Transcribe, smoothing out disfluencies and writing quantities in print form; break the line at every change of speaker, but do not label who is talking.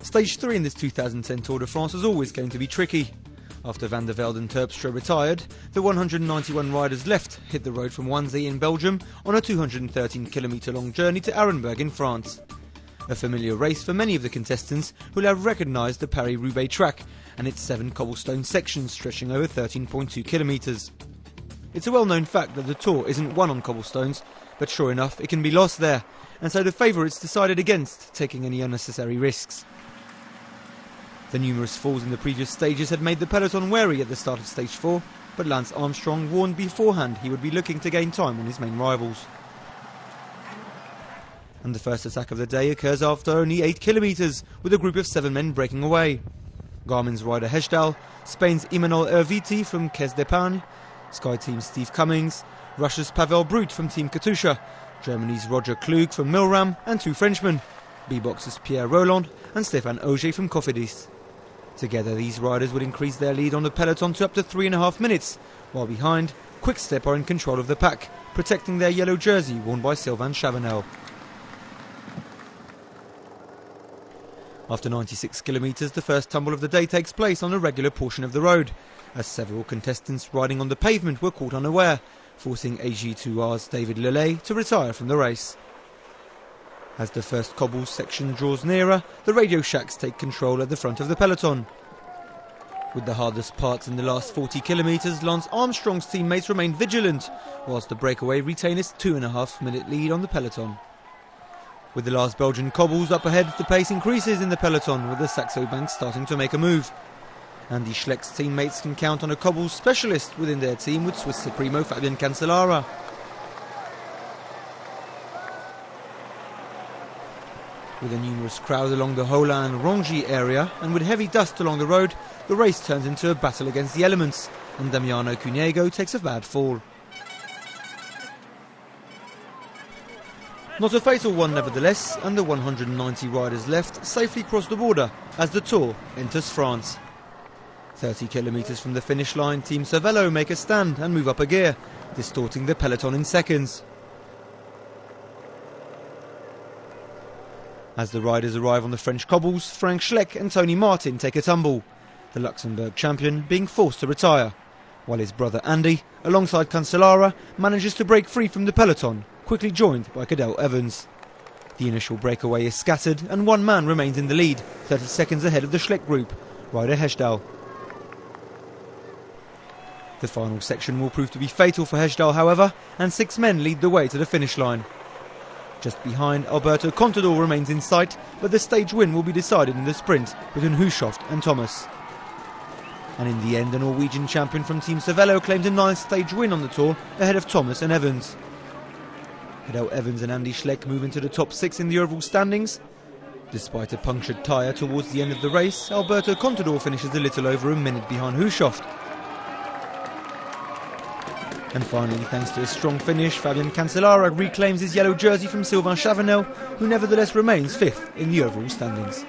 Stage 3 in this 2010 Tour de France was always going to be tricky. After Van der Velde and Terpstra retired, the 191 riders left hit the road from Wannsee in Belgium on a 213-kilometre long journey to Arenberg in France. A familiar race for many of the contestants who will have recognised the Paris-Roubaix track and its 7 cobblestone sections stretching over 13.2 kilometres. It's a well-known fact that the Tour isn't won on cobblestones, but sure enough it can be lost there, and so the favourites decided against taking any unnecessary risks. The numerous falls in the previous stages had made the peloton wary at the start of stage 4, but Lance Armstrong warned beforehand he would be looking to gain time on his main rivals. And the first attack of the day occurs after only 8 kilometres, with a group of 7 men breaking away. Garmin's Ryder Hesjedal, Spain's Imanol Erviti from Caisse d'Epargne, Sky Team's Steve Cummings, Russia's Pavel Brut from Team Katusha, Germany's Roger Klug from Milram, and 2 Frenchmen, B-Box's Pierre Roland and Stéphane Auger from Cofidis. Together these riders would increase their lead on the peloton to up to 3.5 minutes, while behind, Quick-Step are in control of the pack, protecting their yellow jersey worn by Sylvain Chavanel. After 96 kilometres, the first tumble of the day takes place on a regular portion of the road, as several contestants riding on the pavement were caught unaware, forcing AG2R's David Lelay to retire from the race. As the first cobbles section draws nearer, the Radio Shacks take control at the front of the peloton. With the hardest parts in the last 40 kilometres, Lance Armstrong's teammates remain vigilant, whilst the breakaway retain its 2.5-minute lead on the peloton. With the last Belgian cobbles up ahead, the pace increases in the peloton, with the Saxo Bank starting to make a move. Andy Schleck's teammates can count on a cobbles specialist within their team with Swiss Supremo Fabian Cancellara. With a numerous crowd along the Holland-Rongy area and with heavy dust along the road, the race turns into a battle against the elements, and Damiano Cunego takes a bad fall. Not a fatal one nevertheless, and the 190 riders left safely cross the border as the Tour enters France. 30 kilometres from the finish line, Team Cervelo make a stand and move up a gear, distorting the peloton in seconds. As the riders arrive on the French cobbles, Frank Schleck and Tony Martin take a tumble, the Luxembourg champion being forced to retire, while his brother Andy, alongside Cancellara, manages to break free from the peloton, quickly joined by Cadel Evans. The initial breakaway is scattered and one man remains in the lead, 30 seconds ahead of the Schleck group, Ryder Hesjedal. The final section will prove to be fatal for Hesjedal, however, and 6 men lead the way to the finish line. Just behind, Alberto Contador remains in sight, but the stage win will be decided in the sprint between Hushoft and Thomas. And in the end, the Norwegian champion from Team Cervelo claimed a 9th stage win on the Tour ahead of Thomas and Evans. Cadel Evans and Andy Schleck move into the top 6 in the overall standings. Despite a punctured tyre towards the end of the race, Alberto Contador finishes a little over a minute behind Hushoft. And finally, thanks to a strong finish, Fabian Cancellara reclaims his yellow jersey from Sylvain Chavanel, who nevertheless remains 5th in the overall standings.